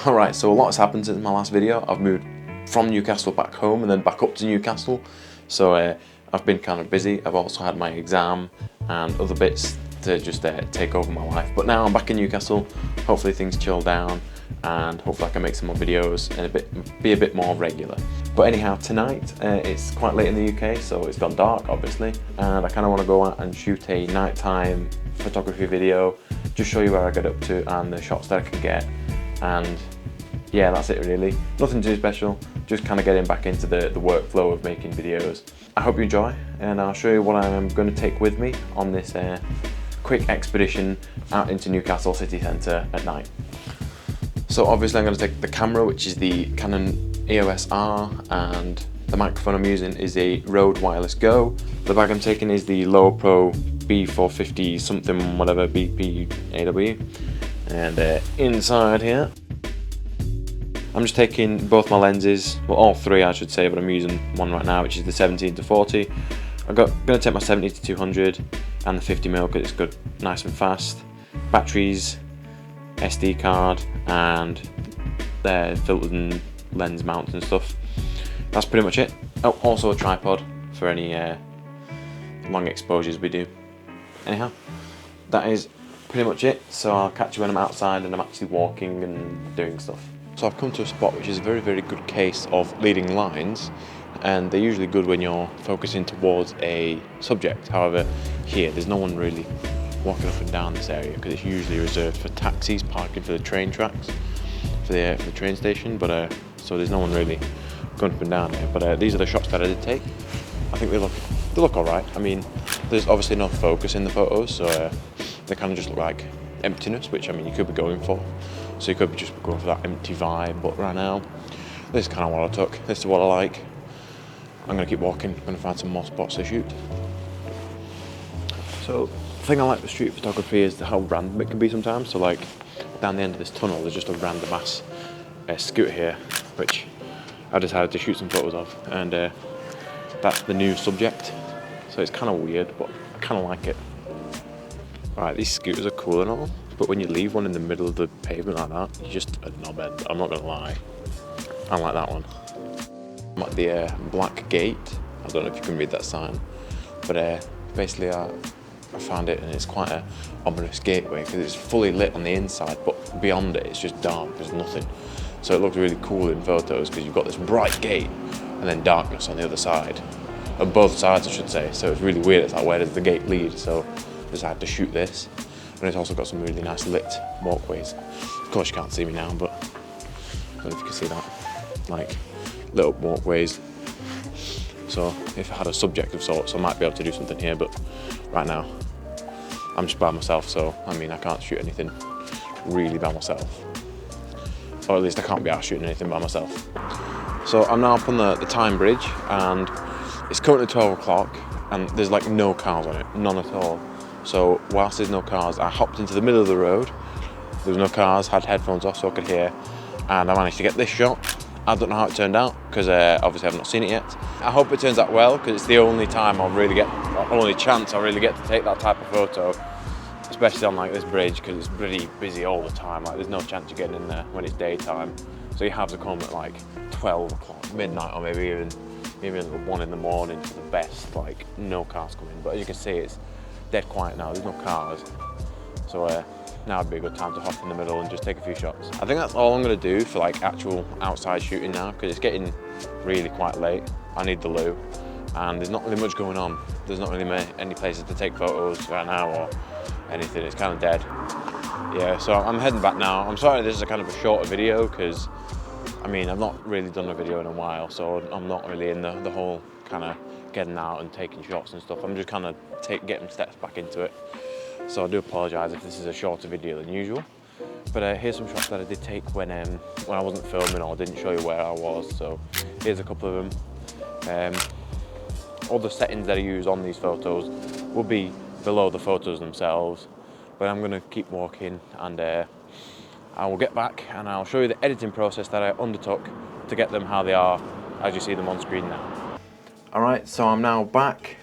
Alright, so a lot has happened since my last video. I've moved from Newcastle back home and then back up to Newcastle. So I've been kind of busy. I've also had my exam and other bits to just take over my life. But now I'm back in Newcastle. Hopefully things chill down and hopefully I can make some more videos and be a bit more regular. But anyhow, tonight it's quite late in the UK, so it's gone dark obviously, and I kind of want to go out and shoot a nighttime photography video, just show you where I get up to and the shots that I can get. And yeah, that's it really. Nothing too special, just kind of getting back into the workflow of making videos. I hope you enjoy, and I'll show you what I'm going to take with me on this quick expedition out into Newcastle city centre at night. So obviously I'm going to take the camera, which is the Canon EOS R, and the microphone I'm using is a Rode Wireless Go. The bag I'm taking is the Lowepro B450 something whatever BPAW, and inside here I'm just taking both my lenses, well all three I should say, but I'm using one right now which is the 17-40. I'm going to take my 70-200 and the 50mm because it's good, nice and fast. Batteries, SD card, and their filters and lens mounts and stuff. That's pretty much it. Oh, also a tripod for any long exposures we do. Anyhow, that is pretty much it. So I'll catch you when I'm outside and I'm actually walking and doing stuff. So I've come to a spot which is a very, very good case of leading lines, and they're usually good when you're focusing towards a subject. However, here there's no one really walking up and down this area because it's usually reserved for taxis parking for the train tracks, for the train station. But so there's no one really going up and down here. But these are the shots that I did take. I think they look all right. I mean, there's obviously no focus in the photos, so they kind of just look like emptiness, which I mean you could be going for. So you could be just going for that empty vibe. But right now, this is kind of what I took. This is what I like. I'm gonna keep walking. I'm gonna find some more spots to shoot. So the thing I like with street photography is how random it can be sometimes. So like down the end of this tunnel, there's just a random ass scooter here, which I decided to shoot some photos of, and that's the new subject. So it's kind of weird, but I kind of like it. Right, these scooters are cool and all, but when you leave one in the middle of the pavement like that, you're just a knobhead. I'm not gonna lie. I like that one. I'm at the Black Gate. I don't know if you can read that sign, but basically I found it, and it's quite an ominous gateway because it's fully lit on the inside, but beyond it it's just dark, there's nothing. So it looks really cool in photos because you've got this bright gate and then darkness on the other side, on both sides I should say. So it's really weird. It's like, where does the gate lead? So I decided to shoot this, and it's also got some really nice lit walkways. Of course you can't see me now, but I don't know if you can see that, like lit up walkways. So if I had a subject of sorts, I might be able to do something here, but right now I'm just by myself, so I mean I can't shoot anything really by myself, or at least I can't be out shooting anything by myself. So I'm now up on the Tyne Bridge, and it's currently 12 o'clock and there's like no cars on it, none at all. So whilst there's no cars, I hopped into the middle of the road. There was no cars, had headphones off so I could hear, and I managed to get this shot. I don't know how it turned out because obviously I've not seen it yet. I hope it turns out well because it's the only time only chance I'll really get to take that type of photo, especially on like this bridge because it's pretty busy all the time. Like there's no chance you're getting in there when it's daytime. So you have to come at like 12 o'clock, midnight, or maybe even 1 in the morning for the best. Like no cars coming, but as you can see, it's dead quiet now. There's no cars, so now would be a good time to hop in the middle and just take a few shots. I think that's all I'm going to do for like actual outside shooting now because it's getting really quite late. I need the loo, and there's not really much going on. There's not really any places to take photos right now or anything. It's kind of dead. Yeah, so I'm heading back now. I'm sorry this is a kind of a shorter video because I mean I've not really done a video in a while, so I'm not really in the whole kind of getting out and taking shots and stuff. I'm just kind of getting steps back into it. So I do apologise if this is a shorter video than usual. But here's some shots that I did take when I wasn't filming or didn't show you where I was. So here's a couple of them. All the settings that I use on these photos will be below the photos themselves. But I'm going to keep walking, and I will get back and I'll show you the editing process that I undertook to get them how they are as you see them on screen now. Alright, so I'm now back.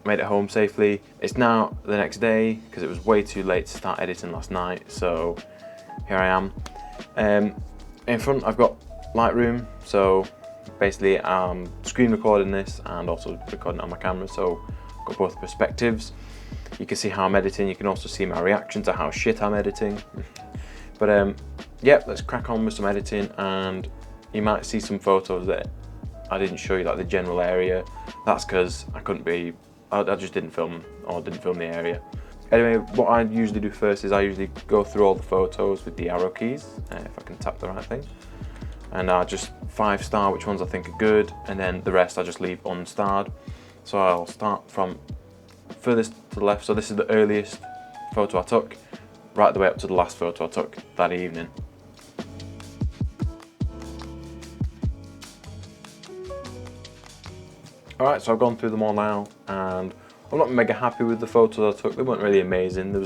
Made it home safely. It's now the next day because it was way too late to start editing last night, so here I am. In front I've got Lightroom, so basically I'm screen recording this and also recording it on my camera, so I've got both perspectives. You can see how I'm editing, you can also see my reaction to how shit I'm editing. But yeah, let's crack on with some editing, and you might see some photos that I didn't show you, like the general area. That's because I just didn't film, or didn't film the area. Anyway, what I usually do first is I usually go through all the photos with the arrow keys, if I can tap the right thing. And I just 5-star which ones I think are good, and then the rest I just leave unstarred. So I'll start from furthest to the left. So this is the earliest photo I took, right the way up to the last photo I took that evening. Alright, so I've gone through them all now, and I'm not mega happy with the photos I took. They weren't really amazing. There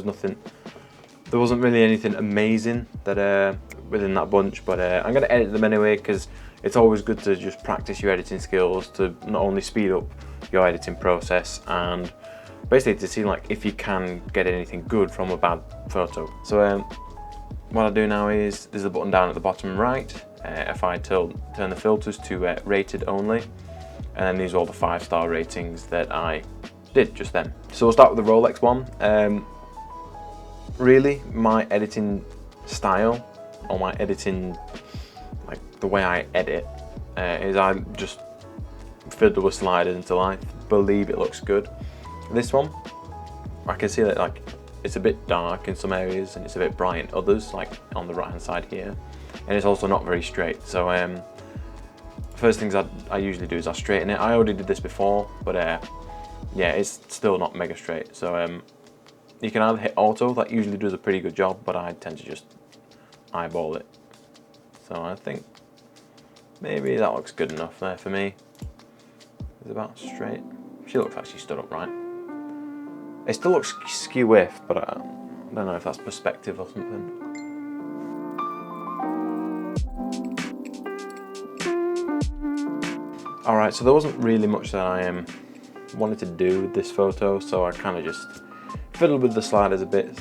wasn't really anything amazing that within that bunch, but I'm going to edit them anyway, because it's always good to just practice your editing skills to not only speed up your editing process and basically to see like if you can get anything good from a bad photo. So what I do now is there's a button down at the bottom right. If I turn the filters to rated only, and then these are all the 5-star ratings that I did just then. So we'll start with the Rolex one. Really, my editing style, or my editing, like the way I edit, is I just fiddle with sliders until I believe it looks good. This one, I can see that like it's a bit dark in some areas and it's a bit bright in others, like on the right hand side here, and it's also not very straight. So first things I usually do is I straighten it. I already did this before, but yeah, it's still not mega straight. So you can either hit auto, that usually does a pretty good job, but I tend to just eyeball it. So I think maybe that looks good enough there for me. It's about straight. She looks like she stood up right. It still looks skew-whiff, but I don't know if that's perspective or something. Alright, so there wasn't really much that I wanted to do with this photo, so I kind of just fiddled with the sliders a bit,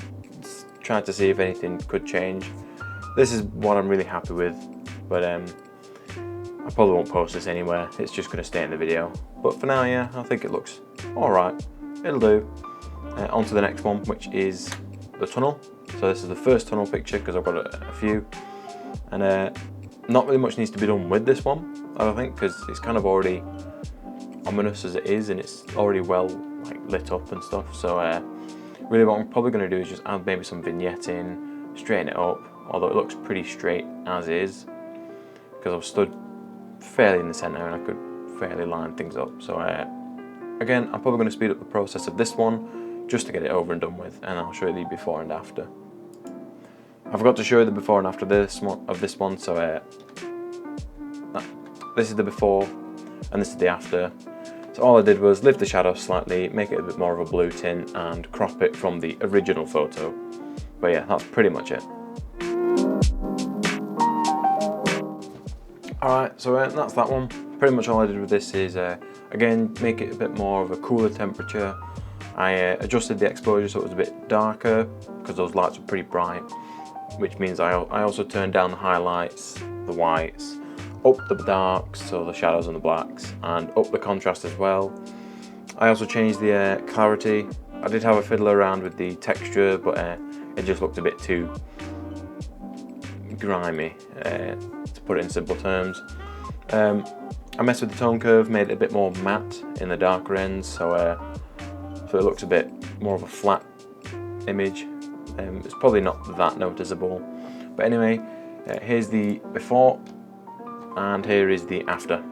tried to see if anything could change. This is what I'm really happy with, but I probably won't post this anywhere. It's just going to stay in the video. But for now, yeah, I think it looks alright. It'll do. On to the next one, which is the tunnel. So this is the first tunnel picture because I've got a few. And not really much needs to be done with this one, I don't think, because it's kind of already ominous as it is, and it's already well like lit up and stuff. So really what I'm probably going to do is just add maybe some vignetting, straighten it up, although it looks pretty straight as is, because I've stood fairly in the centre and I could fairly line things up. So again, I'm probably going to speed up the process of this one just to get it over and done with, and I'll show you the before and after. I forgot to show you the before and after this one, so this is the before and this is the after. So all I did was lift the shadow slightly, make it a bit more of a blue tint, and crop it from the original photo. But yeah, that's pretty much it. Alright, so that's that one. Pretty much all I did with this is, again, make it a bit more of a cooler temperature. I adjusted the exposure so it was a bit darker, because those lights were pretty bright, which means I also turned down the highlights, the whites, up the darks, so the shadows and the blacks, and up the contrast as well. I also changed the clarity. I did have a fiddle around with the texture, but it just looked a bit too grimy, to put it in simple terms. I messed with the tone curve, made it a bit more matte in the darker ends, so it looks a bit more of a flat image. It's probably not that noticeable, but anyway, here's the before and here is the after.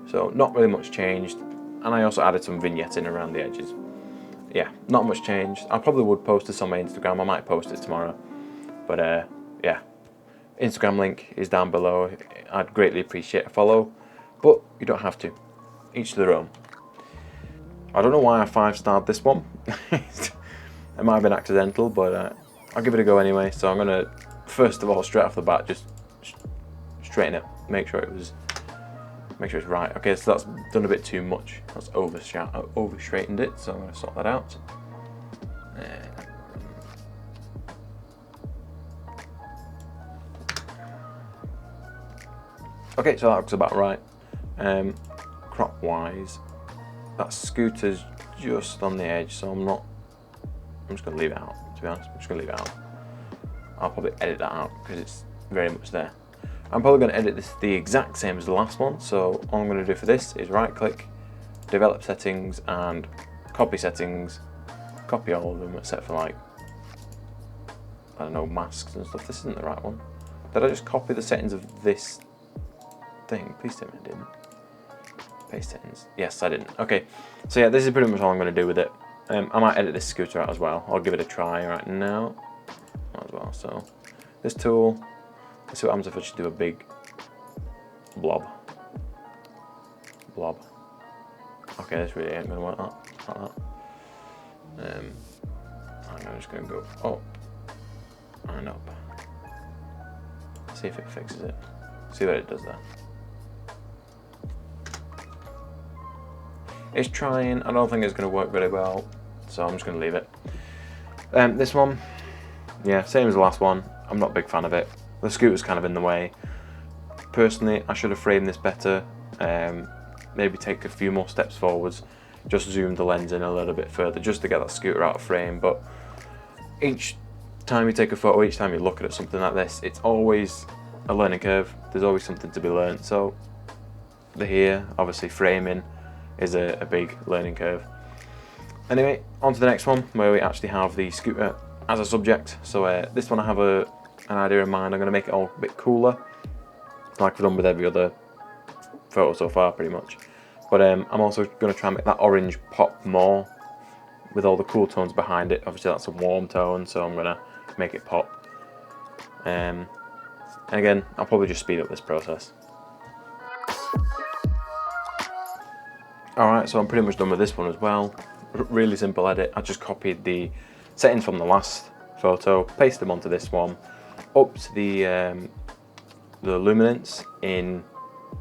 So not really much changed, and I also added some vignetting around the edges. Yeah, not much changed. I probably would post this on my Instagram. I might post it tomorrow, but yeah, Instagram link is down below. I'd greatly appreciate a follow, but you don't have to. Each to their own. I don't know why I 5-starred this one. It might have been accidental, but I'll give it a go anyway. So I'm gonna, first of all, straight off the bat, just straighten it, make sure it's right. Okay, so that's done a bit too much. That's over straightened it, so I'm gonna sort that out. Okay, so that looks about right. Crop wise, that scooter's just on the edge, so I'm just gonna leave it out, to be honest. I'm just gonna leave it out. I'll probably edit that out because it's very much there. I'm probably gonna edit this the exact same as the last one, so all I'm gonna do for this is right click, develop settings, and copy settings, copy all of them except for like, I don't know, masks and stuff. This isn't the right one. Did I just copy the settings of this thing? Please tell me I didn't. Paste settings. Yes, I didn't. Okay, so yeah, this is pretty much all I'm going to do with it. I might edit this scooter out as well. I'll give it a try right now as well. So this tool, let's see what happens if I just do a big blob. Okay, this really ain't going to work like that. I'm just going to go up and up. See if it fixes it. See what it does there. It's trying. I don't think it's going to work very well, so I'm just going to leave it. This one, yeah, same as the last one. I'm not a big fan of it. The scooter's kind of in the way. Personally, I should have framed this better. Maybe take a few more steps forwards. Just zoom the lens in a little bit further just to get that scooter out of frame. But each time you take a photo, each time you look at something like this, it's always a learning curve. There's always something to be learned. So here, obviously framing is a big learning curve. Anyway, on to the next one where we actually have the scooter as a subject. So this one I have an idea in mind. I'm going to make it all a bit cooler, like I've done with every other photo so far pretty much. But I'm also going to try and make that orange pop more with all the cool tones behind it. Obviously that's a warm tone, so I'm going to make it pop. And again, I'll probably just speed up this process. Alright, so I'm pretty much done with this one as well. Really simple edit. I just copied the settings from the last photo, pasted them onto this one, upped the luminance in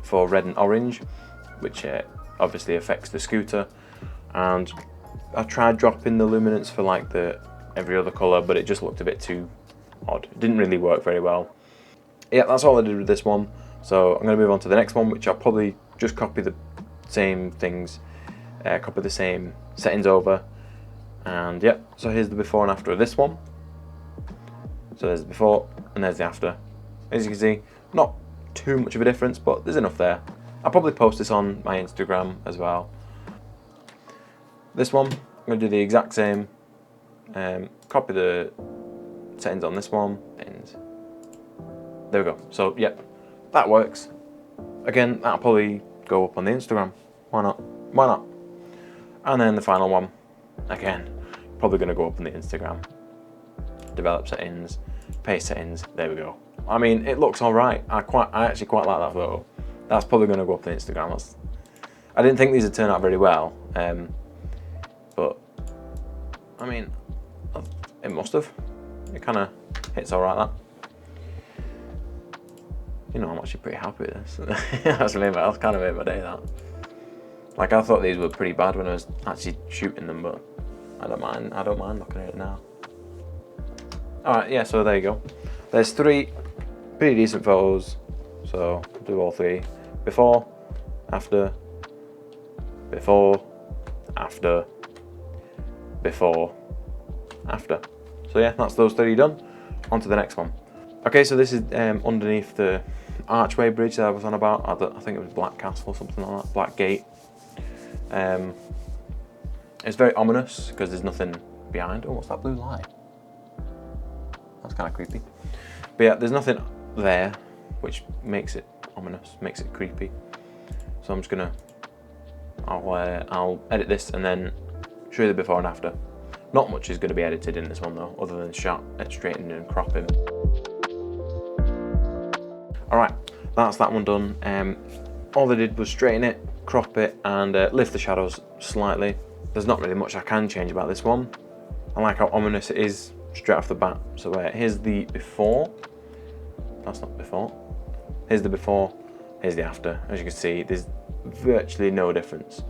for red and orange, which obviously affects the scooter, and I tried dropping the luminance for like every other colour, but it just looked a bit too odd. It didn't really work very well. Yeah, that's all I did with this one. So I'm going to move on to the next one, which I'll probably just copy the same things, copy the same settings over, and yeah, so here's the before and after of this one. So there's the before and there's the after. As you can see, not too much of a difference, but there's enough there. I'll probably post this on my Instagram as well. This one, I'm going to do the exact same, copy the settings on this one, and there we go. So yeah, that works. Again, that'll probably go up on the Instagram. Why not? Why not? And then the final one, again, probably going to go up on the Instagram. Develop settings, paste settings, there we go. I mean, it looks all right. I actually quite like that photo. That's probably going to go up on Instagram. I didn't think these would turn out very well, but I mean, it must have. It kind of hits all right, that. You know, I'm actually pretty happy with this. That's kind of made my day, that. Like, I thought these were pretty bad when I was actually shooting them, but I don't mind looking at it now. Alright, yeah, so there you go. There's 3 pretty decent photos, so I'll do all 3. Before, after, before, after, before, after. So yeah, that's those 3 done. On to the next one. Okay, so this is underneath the archway bridge that I was on about. I think it was Black Castle or something like that, Black Gate. It's very ominous because there's nothing behind. Oh, what's that blue light? That's kind of creepy. But yeah, there's nothing there, which makes it ominous, makes it creepy. So I'm just gonna, I'll edit this and then show you the before and after. Not much is going to be edited in this one though, other than straightening and cropping. Alright, that's that one done. All I did was straighten it, crop it, and lift the shadows slightly. There's not really much I can change about this one. I like how ominous it is straight off the bat. So here's the before. That's not before. Here's the before, here's the after. As you can see, there's virtually no difference.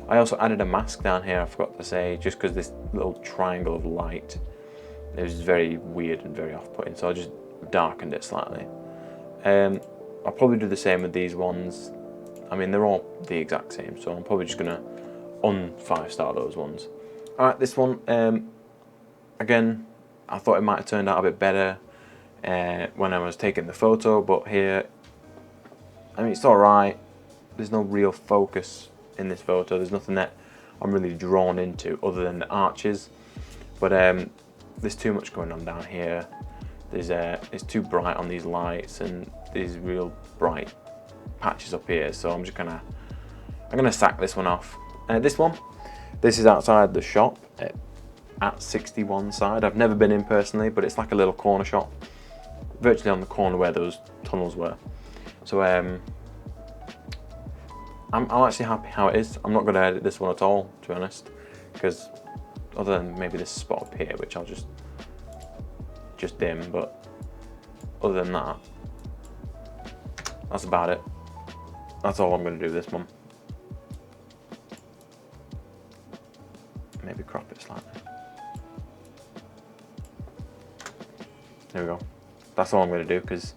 I also added a mask down here, I forgot to say, just because this little triangle of light, it was very weird and very off-putting, so I just darkened it slightly. I'll probably do the same with these ones. I mean, they're all the exact same, so I'm probably just gonna un-5-star those ones. All right, this one, again, I thought it might have turned out a bit better when I was taking the photo, but here, I mean, it's all right. There's no real focus in this photo. There's nothing that I'm really drawn into other than the arches, but there's too much going on down here. It's too bright on these lights and these real bright patches up here, so I'm gonna sack this one off. This is outside the shop at 61 side. I've never been in personally, but it's like a little corner shop, virtually on the corner where those tunnels were. So I'm actually happy how it is. I'm not going to edit this one at all, to be honest, because other than maybe this spot up here, which I'll just dim, but other than that, that's about it. That's all I'm going to do this one. Maybe crop it slightly. There we go. That's all I'm going to do, because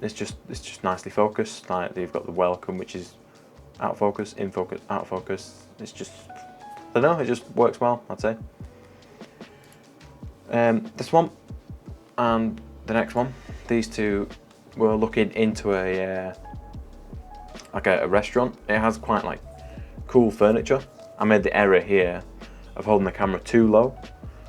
it's just nicely focused. Like, you've got the welcome, which is out of focus, in focus, out of focus. It's just, I don't know, it just works well, I'd say. This one and the next one, these two, we're looking into a restaurant. It has quite like cool furniture. I made the error here of holding the camera too low.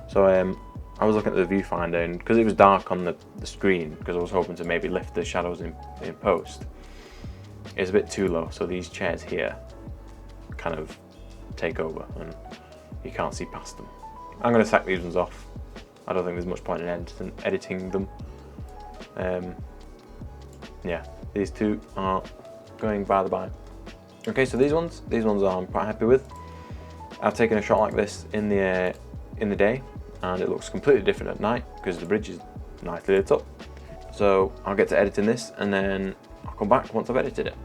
So I was looking at the viewfinder, and because it was dark on the screen, because I was hoping to maybe lift the shadows in post, it's a bit too low. So these chairs here kind of take over and you can't see past them. I'm going to sack these ones off. I don't think there's much point in editing them. Yeah, these two are going by the by. Okay, so these ones I'm quite happy with. I've taken a shot like this in the day, and it looks completely different at night because the bridge is nicely lit up. So I'll get to editing this, and then I'll come back once I've edited it.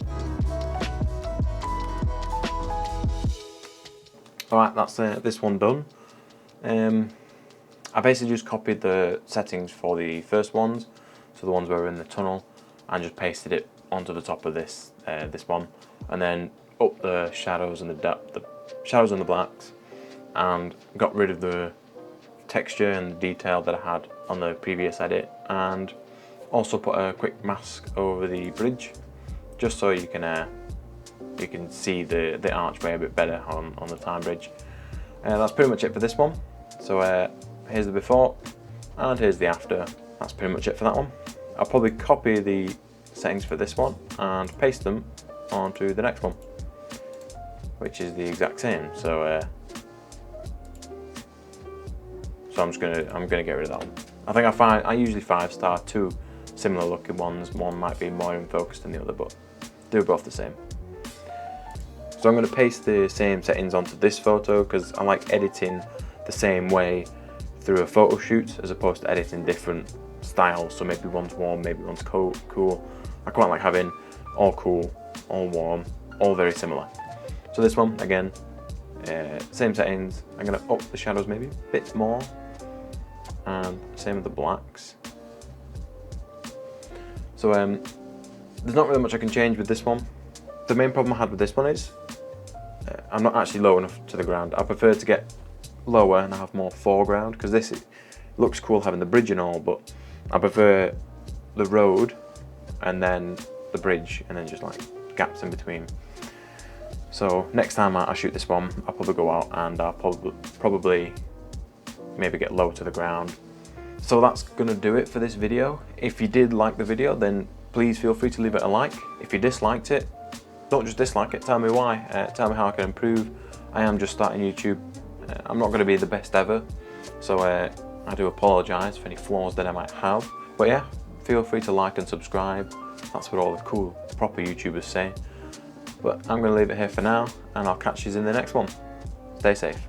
Alright, that's this one done. I basically just copied the settings for the first ones, so the ones where we're in the tunnel, and just pasted it onto the top of this one, and then up the shadows and the shadows and the blacks, and got rid of the texture and the detail that I had on the previous edit, and also put a quick mask over the bridge, just so you can see the archway a bit better on the Time Bridge. That's pretty much it for this one. So here's the before and here's the after. That's pretty much it for that one. I'll probably copy the settings for this one and paste them onto the next one, which is the exact same. So I'm gonna get rid of that one. I think I usually 5-star 2 similar looking ones. One might be more in focus than the other, but they're both the same. So I'm going to paste the same settings onto this photo because I like editing the same way through a photo shoot as opposed to editing different styles. So maybe one's warm, maybe one's cool. I quite like having all cool, all warm, all very similar. So this one, again, same settings. I'm going to up the shadows maybe a bit more, and same with the blacks. So there's not really much I can change with this one. The main problem I had with this one is I'm not actually low enough to the ground. I prefer to get lower and have more foreground, because this looks cool having the bridge and all, but I prefer the road and then the bridge and then just like gaps in between. So next time I shoot this one, I'll probably go out and I'll probably maybe get low to the ground. So that's gonna do it for this video. If you did like the video, then please feel free to leave it a like. If you disliked it, don't just dislike it, tell me why, tell me how I can improve. I am just starting YouTube. I'm not gonna be the best ever, so I do apologise for any flaws that I might have. But yeah, feel free to like and subscribe. That's what all the cool, proper YouTubers say. But I'm gonna leave it here for now, and I'll catch you in the next one. Stay safe.